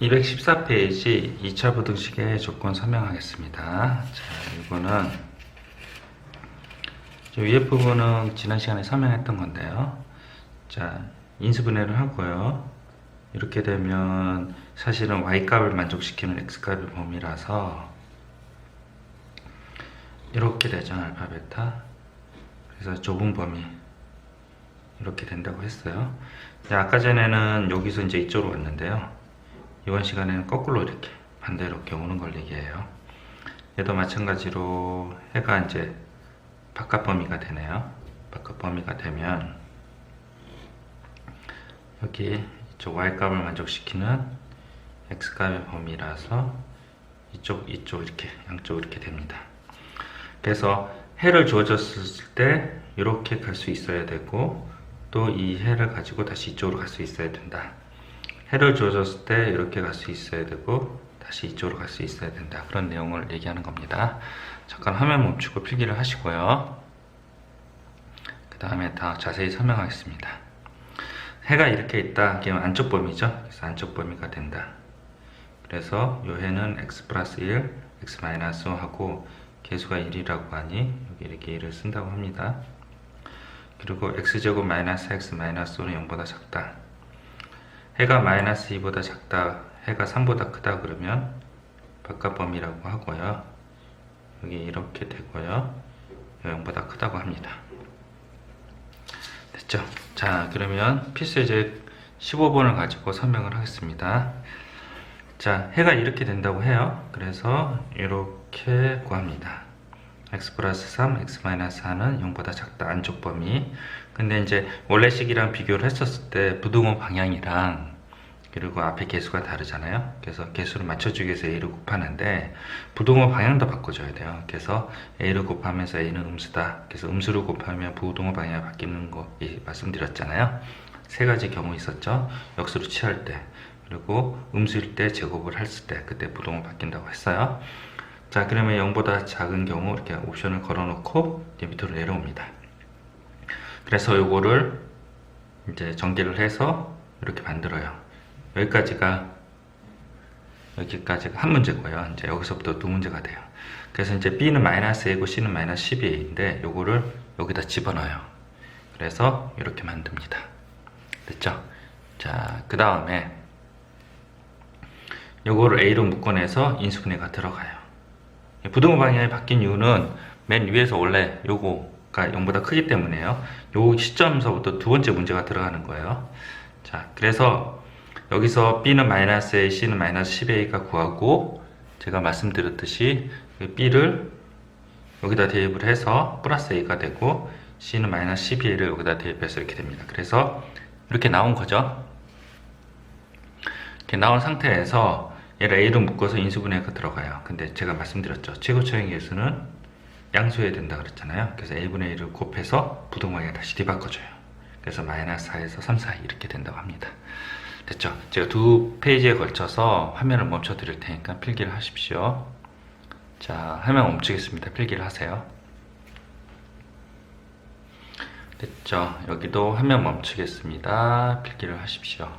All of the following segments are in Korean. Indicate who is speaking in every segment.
Speaker 1: 214페이지 2차 부등식의 조건 설명하겠습니다. 자, 이거는 위에 부분은 지난 시간에 설명했던 건데요. 자, 인수분해를 하고요. 이렇게 되면 사실은 y값을 만족시키는 x값의 범위라서 이렇게 되죠. 알파 베타. 그래서 좁은 범위 이렇게 된다고 했어요. 자, 아까 전에는 여기서 이제 이쪽으로 왔는데요. 이번 시간에는 거꾸로 이렇게 반대로 이렇게 오는 걸 얘기해요. 얘도 마찬가지로 해가 이제 바깥 범위가 되네요. 바깥 범위가 되면 여기 이쪽 y값을 만족시키는 x값의 범위라서 이쪽 이렇게 양쪽 이렇게 됩니다. 그래서 해를 주어졌을 때 이렇게 갈 수 있어야 되고 또 이 해를 가지고 다시 이쪽으로 갈 수 있어야 된다. 해를 주어졌을 때 이렇게 갈 수 있어야 되고 다시 이쪽으로 갈 수 있어야 된다. 그런 내용을 얘기하는 겁니다. 잠깐 화면 멈추고 필기를 하시고요. 그 다음에 더 자세히 설명하겠습니다. 해가 이렇게 있다. 이게 안쪽 범위죠. 그래서 안쪽 범위가 된다. 그래서 이 해는 x 플러스 1, x 마이너스 5 하고 개수가 1이라고 하니 여기 이렇게 1을 쓴다고 합니다. 그리고 x제곱 마이너스 x 마이너스 5는 0보다 작다. 해가 마이너스 2보다 작다, 해가 3보다 크다 그러면 바깥 범위라고 하고요. 여기 이렇게 되고요. 0보다 크다고 합니다. 됐죠? 자, 그러면 필수예제 15번을 가지고 설명을 하겠습니다. 자, 해가 이렇게 된다고 해요. 그래서 이렇게 구합니다. x 플러스 3, x 마이너스 4는 0보다 작다. 안쪽 범위. 근데 이제 원래식이랑 비교를 했었을 때 부등호 방향이랑 그리고 앞에 개수가 다르잖아요. 그래서 개수를 맞춰주기 위해서 a를 곱하는데 부등호 방향도 바꿔줘야 돼요. 그래서 a를 곱하면서 a는 음수다. 그래서 음수를 곱하면 부등호 방향이 바뀌는 거 말씀드렸잖아요. 세 가지 경우 있었죠. 역수로 취할 때 그리고 음수일 때 제곱을 했을 때 그때 부등호 바뀐다고 했어요. 자, 그러면 0보다 작은 경우 이렇게 옵션을 걸어놓고 이제 밑으로 내려옵니다. 그래서 요거를 이제 전개를 해서 이렇게 만들어요. 여기까지가 한 문제고요. 이제 여기서부터 두 문제가 돼요. 그래서 이제 b는 마이너스 a고 c는 마이너스 12a인데 요거를 여기다 집어넣어요. 그래서 이렇게 만듭니다. 됐죠? 자, 그 다음에 요거를 a로 묶어내서 인수분해가 들어가요. 부등호 방향이 바뀐 이유는 맨 위에서 원래 요거가 0보다 크기 때문에요. 요 시점서부터 두 번째 문제가 들어가는 거예요. 자, 그래서 여기서 b는 마이너스 a, c는 마이너스 10a가 구하고 제가 말씀드렸듯이 b를 여기다 대입을 해서 플러스 a가 되고 c는 마이너스 12a를 여기다 대입해서 이렇게 됩니다. 그래서 이렇게 나온 거죠. 이렇게 나온 상태에서 얘를 a로 묶어서 인수분해가 들어가요. 근데 제가 말씀드렸죠. 최고차의 개수는 양수해야 된다 그랬잖아요. 그래서 a분의 1을 곱해서 부등호에 다시 뒤바꿔줘요. 그래서 마이너스 4에서 3, 4 이렇게 된다고 합니다. 됐죠? 제가 두 페이지에 걸쳐서 화면을 멈춰 드릴 테니까 필기를 하십시오. 자, 화면 멈추겠습니다. 필기를 하세요. 됐죠? 여기도 화면 멈추겠습니다. 필기를 하십시오.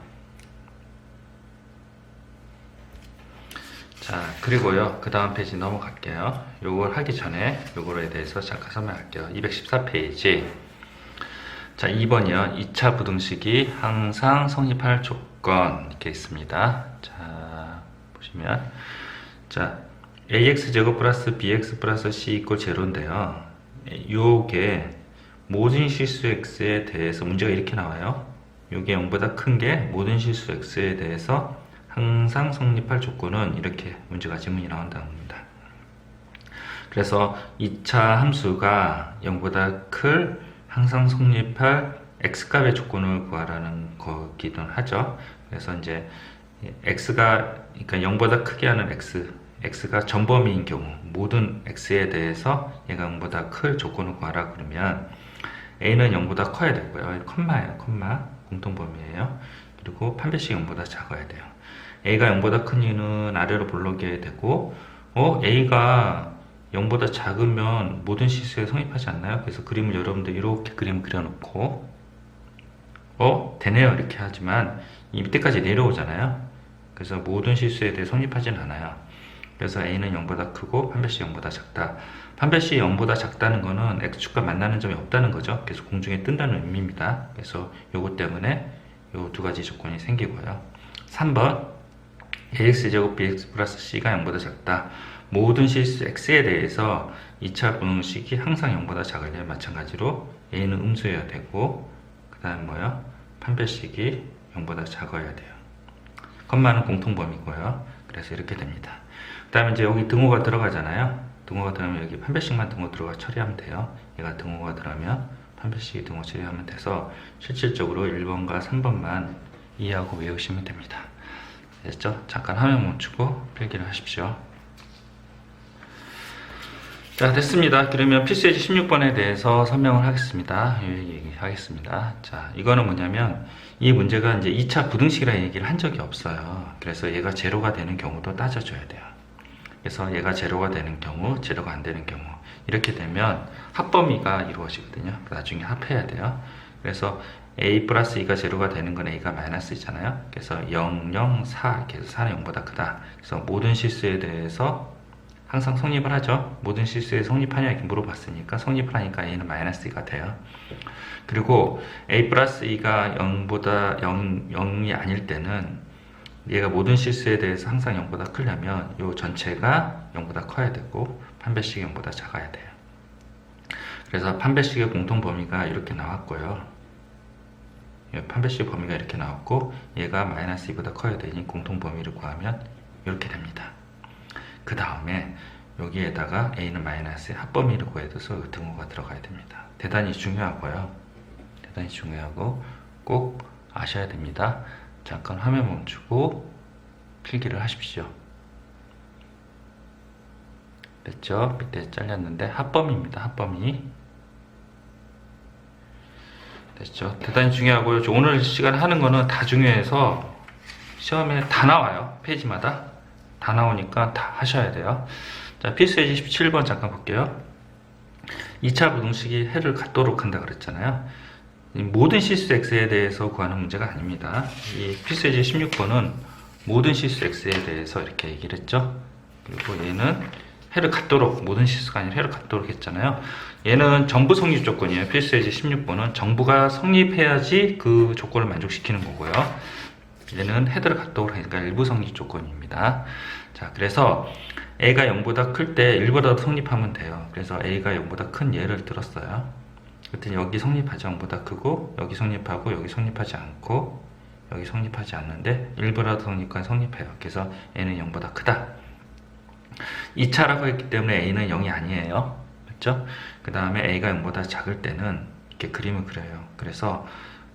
Speaker 1: 자, 그리고요, 그 다음 페이지 넘어갈게요. 요걸 하기 전에 요거에 대해서 잠깐 설명할게요. 214페이지. 자, 2번이요. 2차 부등식이 항상 성립할 조건 이렇게 있습니다. 자, 보시면 자, ax제곱 플러스 bx 플러스 c 이꼴 제로인데요. 요게 모든 실수 x에 대해서 문제가 이렇게 나와요. 요게 0보다 큰 게 모든 실수 x에 대해서 항상 성립할 조건은 이렇게 문제가 지문이 나온다는 겁니다. 그래서 2차 함수가 0보다 클 항상 성립할 x값의 조건을 구하라는 거기도 하죠. 그래서 이제 x가 그러니까 0보다 크게 하는 x가 전범위인 경우 모든 x에 대해서 얘가 0보다 클 조건을 구하라 그러면 a는 0보다 커야 되고요. 컴마예요. 컴마 공통범위예요. 그리고 판별식 0보다 작아야 돼요. a가 0보다 큰 이유는 아래로 볼록해야 되고 a가 0보다 작으면 모든 실수에 성립하지 않나요? 그래서 그림을 여러분들 이렇게 그림 그려놓고 되네요 이렇게 하지만 이 밑에까지 내려오잖아요. 그래서 모든 실수에 대해 성립하진 않아요. 그래서 a는 0보다 크고 판별식 0보다 작다. 판별식 0보다 작다는 거는 x축과 만나는 점이 없다는 거죠. 그래서 공중에 뜬다는 의미입니다. 그래서 요것 때문에 요 두 가지 조건이 생기고요. 3번 ax제곱 bx 플러스 c가 0보다 작다. 모든 실수 x에 대해서 2차 분홍식이 항상 0보다 작으려면 마찬가지로 a는 음수여야 되고, 그 다음 뭐요? 판별식이 0보다 작아야 돼요. 컴마는 공통범위고요. 그래서 이렇게 됩니다. 그 다음에 이제 여기 등호가 들어가잖아요. 등호가 들어가면 여기 판별식만 등호 들어가 처리하면 돼요. 얘가 등호가 들어가면 판별식이 등호 처리하면 돼서 실질적으로 1번과 3번만 이해하고 외우시면 됩니다. 됐죠? 잠깐 화면 멈추고 필기를 하십시오. 자, 됐습니다. 그러면 필수예제 16번에 대해서 설명을 하겠습니다. 얘기하겠습니다. 자, 이거는 뭐냐면 이 문제가 이제 2차 부등식이라 얘기를 한 적이 없어요. 그래서 얘가 제로가 되는 경우도 따져줘야 돼요. 그래서 얘가 제로가 되는 경우, 제로가 안 되는 경우, 이렇게 되면 합범위가 이루어지거든요. 나중에 합해야 돼요. 그래서 a 플러스 2가 제로가 되는 건 a가 마이너스 있잖아요. 그래서 0, 0, 4 이렇게 해서 4는 0보다 크다. 그래서 모든 실수에 대해서 항상 성립을 하죠. 모든 실수에 성립하냐 이렇게 물어봤으니까 성립을 하니까 a는 마이너스 2가 돼요. 그리고 a 플러스 2가 0보다 0이 아닐 때는 얘가 모든 실수에 대해서 항상 0보다 크려면 이 전체가 0보다 커야 되고 판별식이 0보다 작아야 돼요. 그래서 판별식의 공통 범위가 이렇게 나왔고요. 판별식 범위가 이렇게 나왔고 얘가 마이너스 2보다 커야 되니 공통 범위를 구하면 이렇게 됩니다. 그 다음에 여기에다가 a는 마이너스의 합범위를 구해둬서 등호가 들어가야 됩니다. 대단히 중요하고요. 대단히 중요하고 꼭 아셔야 됩니다. 잠깐 화면 멈추고 필기를 하십시오. 됐죠? 밑에 잘렸는데 합범위입니다. 합범위. 됐죠? 대단히 중요하고요. 오늘 시간 하는 거는 다 중요해서 시험에 다 나와요. 페이지마다 다 나오니까 다 하셔야 돼요. 자, 필수예제 17번 잠깐 볼게요. 2차 부등식이 해를 갖도록 한다 그랬잖아요. 모든 실수 x에 대해서 구하는 문제가 아닙니다. 이 필수예제 16번은 모든 실수 x에 대해서 이렇게 얘기를 했죠. 그리고 얘는 해를 갖도록, 모든 실수가 아니라 해를 갖도록 했잖아요. 얘는 정부 성립 조건이에요. 필수예제 16번은 정부가 성립해야지 그 조건을 만족시키는 거고요. 얘는 헤드를 갖도록 하니까 일부 성립 조건입니다. 자, 그래서 a가 0보다 클 때 1보다 성립하면 돼요. 그래서 a가 0보다 큰 예를 들었어요. 그랬더니 여기 성립하지 0보다 크고 여기 성립하고 여기 성립하지 않고 여기 성립하지 않는데 1보다 성립과 성립해요. 그래서 a는 0보다 크다. 2차라고 했기 때문에 a는 0이 아니에요. 그렇죠? 그 다음에 a가 0보다 작을 때는 이렇게 그림을 그려요. 그래서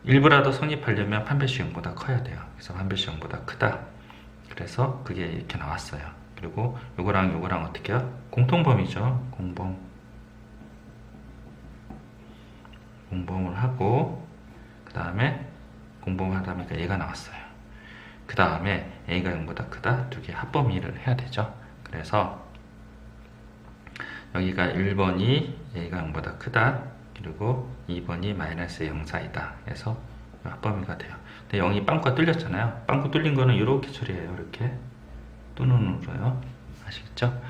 Speaker 1: 1보다도 성립하려면 판별식 0보다 커야 돼요. 그래서 판별식 0보다 크다. 그래서 그게 이렇게 나왔어요. 그리고 요거랑 요거랑 어떻게 해요? 공통범위죠. 공범을 하고 그 다음에 공범을 하다 보니까 얘가 나왔어요. 그 다음에 a가 0보다 크다. 두 개 합범위를 해야 되죠. 그래서 여기가 1번이 a가 0보다 크다. 그리고 2번이 마이너스 0, 4이다. 해서 합범위가 돼요. 근데 0이 빵꾸가 뚫렸잖아요. 빵꾸 뚫린 거는 이렇게 처리해요. 이렇게 두 눈으로요. 아시겠죠?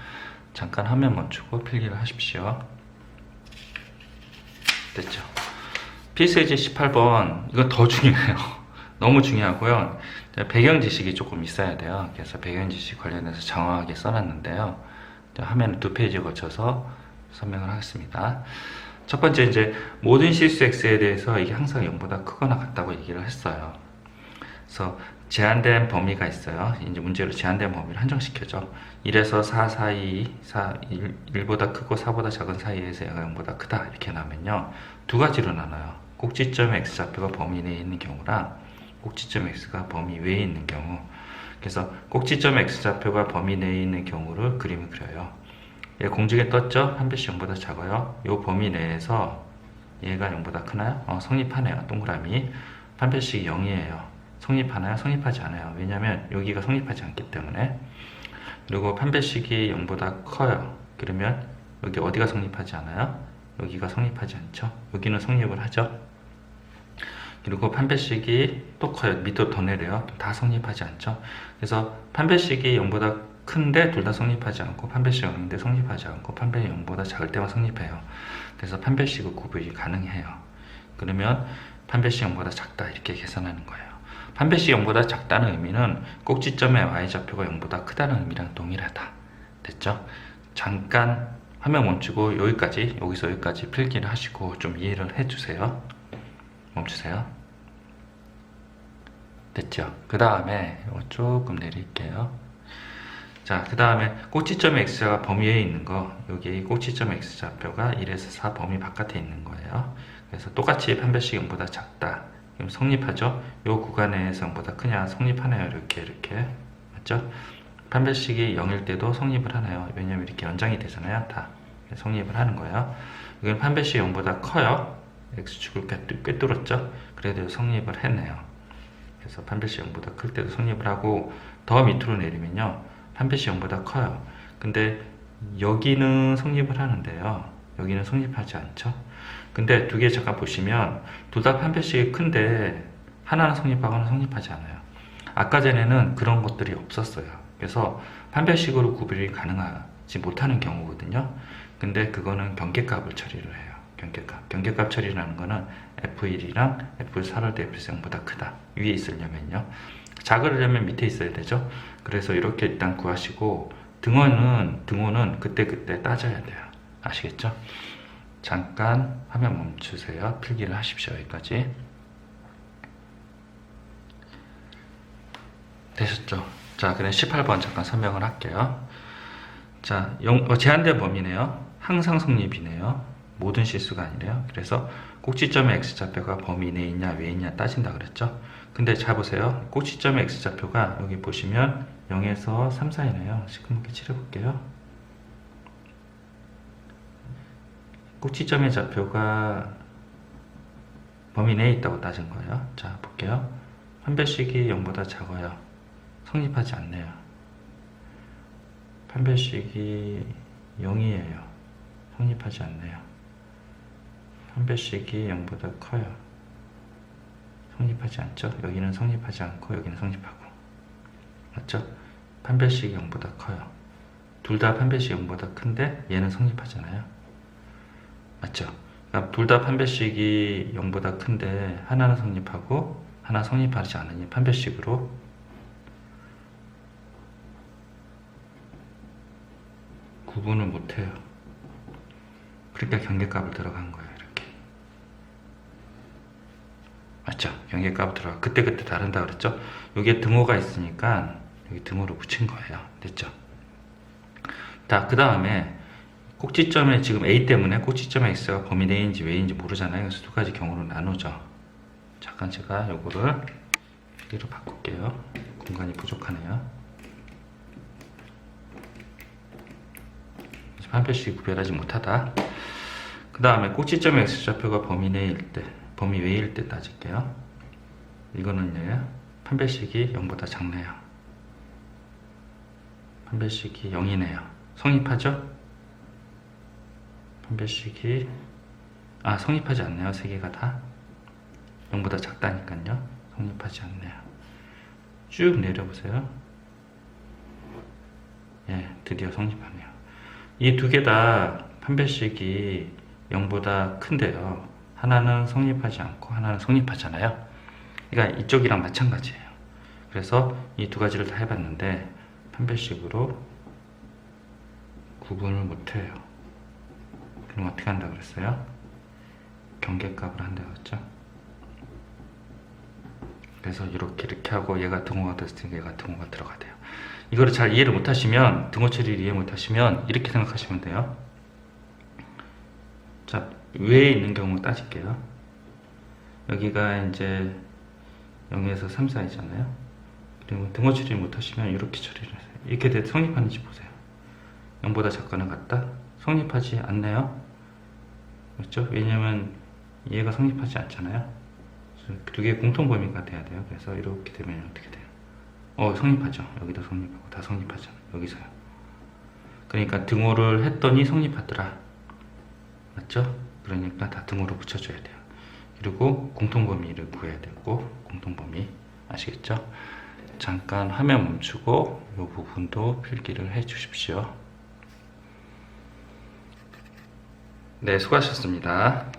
Speaker 1: 잠깐 화면 멈추고 필기를 하십시오. 됐죠? 필수예제 18번 이건 더 중요해요. 너무 중요하고요. 배경 지식이 조금 있어야 돼요. 그래서 배경 지식 관련해서 정확하게 써놨는데요. 화면을 두 페이지에 거쳐서 설명을 하겠습니다. 첫 번째 이제 모든 실수 x에 대해서 이게 항상 0보다 크거나 같다고 얘기를 했어요. 그래서 제한된 범위가 있어요. 이제 문제로 제한된 범위를 한정시켜줘. 1에서 4 사이, 1보다 크고 4보다 작은 사이에서 얘가 0보다 크다 이렇게 나오면요. 두 가지로 나눠요. 꼭지점 x좌표가 범위 내에 있는 경우랑 꼭지점 x가 범위 외에 있는 경우. 그래서 꼭지점 x좌표가 범위 내에 있는 경우를 그림을 그려요. 얘 공중에 떴죠? 판별식 0보다 작아요. 이 범위 내에서 얘가 0보다 크나요? 성립하네요. 동그라미. 판별식이 0이에요. 성립하나요? 성립하지 않아요. 왜냐면 여기가 성립하지 않기 때문에. 그리고 판별식이 0보다 커요. 그러면 여기 어디가 성립하지 않아요? 여기가 성립하지 않죠. 여기는 성립을 하죠. 그리고 판별식이 또 커요. 밑으로 더 내려요. 다 성립하지 않죠. 그래서 판별식이 0보다 큰데 둘 다 성립하지 않고, 판별식 0인데 성립하지 않고, 판별식 0보다 작을 때만 성립해요. 그래서 판별식의 구별이 가능해요. 그러면 판별식 0보다 작다 이렇게 계산하는 거예요. 판별식 0보다 작다는 의미는 꼭지점의 y좌표가 0보다 크다는 의미랑 동일하다. 됐죠? 잠깐 화면 멈추고 여기서 여기까지 필기를 하시고 좀 이해를 해주세요. 멈추세요. 됐죠? 그 다음에 조금 내릴게요. 자, 그 다음에 꼭지점의 x좌가 범위 내에 있는 거, 여기 꼭지점 x좌표가 1에서 4 범위 바깥에 있는 거예요. 그래서 똑같이 판별식 0보다 작다. 그럼 성립하죠? 이 구간에서 0보다 크냐? 성립하네요. 이렇게. 맞죠? 판별식이 0일 때도 성립을 하네요. 왜냐면 이렇게 연장이 되잖아요. 다 성립을 하는 거예요. 여기는 판별식이 0보다 커요. x축을 꿰뚫었죠? 그래도 성립을 했네요. 그래서 판별식 0보다 클 때도 성립을 하고, 더 밑으로 내리면요, 판별식 0보다 커요. 근데 여기는 성립을 하는데요, 여기는 성립하지 않죠. 근데 두 개 잠깐 보시면 둘 다 판별식이 큰데 하나는 성립하고 하나는 성립하지 않아요. 아까 전에는 그런 것들이 없었어요. 그래서 판별식으로 구별이 가능하지 못하는 경우거든요. 근데 그거는 경계값을 처리를 해요. 경계값 처리라는 거는 F1이랑 F4를 대입해서 0보다 크다. 위에 있으려면요. 작으려면 밑에 있어야 되죠. 그래서 이렇게 일단 구하시고, 등호는 그때 따져야 돼요. 아시겠죠? 잠깐 화면 멈추세요. 필기를 하십시오. 여기까지. 되셨죠? 자, 그럼 18번 잠깐 설명을 할게요. 자, 제한된 범위네요. 항상 성립이네요. 모든 실수가 아니래요. 그래서 꼭지점의 x좌표가 범위 내에 있냐 외에 있냐 따진다 그랬죠. 근데 잘 보세요. 꼭지점의 x좌표가 여기 보시면 0에서 3 사이네요. 시커멓게 칠해볼게요. 꼭지점의 좌표가 범위 내에 있다고 따진 거예요. 자, 볼게요. 판별식이 0보다 작아요. 성립하지 않네요. 판별식이 0이에요. 성립하지 않네요. 판별식이 0보다 커요. 성립하지 않죠? 여기는 성립하지 않고 여기는 성립하고. 맞죠? 판별식이 0보다 커요. 둘 다 판별식이 0보다 큰데 얘는 성립하잖아요. 맞죠? 그러니까 둘 다 판별식이 0보다 큰데 하나는 성립하고 하나 성립하지 않으니 판별식으로 구분을 못해요. 그러니까 경계값을 들어간 거예요. 이렇게. 맞죠? 경계값을 들어가. 그때 다른다 그랬죠? 여기에 등호가 있으니까 여기 등호를 붙인 거예요. 됐죠? 자, 그 다음에 꼭지점에 지금 A 때문에 꼭지점의 x가 범위 내인지 외인지 모르잖아요. 그래서 두 가지 경우로 나누죠. 잠깐 제가 요거를 여기로 바꿀게요. 공간이 부족하네요. 판별식이 구별하지 못하다. 그 다음에 꼭지점의 x좌표가 범위 내일 때, 범위 외일 때 따질게요. 이거는요, 판별식이 0보다 작네요. 판별식이 0이네요. 성립하죠? 판별식이 성립하지 않네요. 세 개가 다 0보다 작다니까요. 성립하지 않네요. 쭉 내려보세요. 예, 드디어 성립하네요. 이 두 개 다 판별식이 0보다 큰데요. 하나는 성립하지 않고 하나는 성립하잖아요. 그러니까 이쪽이랑 마찬가지예요. 그래서 이 두 가지를 다 해봤는데 판별식으로 구분을 못해요. 그럼 어떻게 한다고 그랬어요? 경계값을 한다고 했죠. 그래서 이렇게 하고 얘가 등호가 됐으니까 얘가 등호가 들어가야 돼요. 이거를 잘 이해를 못하시면, 등호 처리를 이해 못하시면 이렇게 생각하시면 돼요. 자, 외에 있는 경우 따질게요. 여기가 이제 0에서 3 사이잖아요. 그리고 등호 처리 못하시면 이렇게 처리를 하세요. 이렇게 돼서 성립하는지 보세요. 0보다 작거나 같다? 성립하지 않네요. 그렇죠? 왜냐면 얘가 성립하지 않잖아요. 두 개의 공통 범위가 돼야 돼요. 그래서 이렇게 되면 어떻게 돼요? 성립하죠. 여기도 성립하고 다 성립하잖아요. 여기서요. 그러니까 등호를 했더니 성립하더라. 맞죠? 그러니까 다 등호로 붙여줘야 돼요. 그리고 공통범위를 구해야 되고, 공통범위 아시겠죠? 잠깐 화면 멈추고 이 부분도 필기를 해 주십시오. 네, 수고하셨습니다.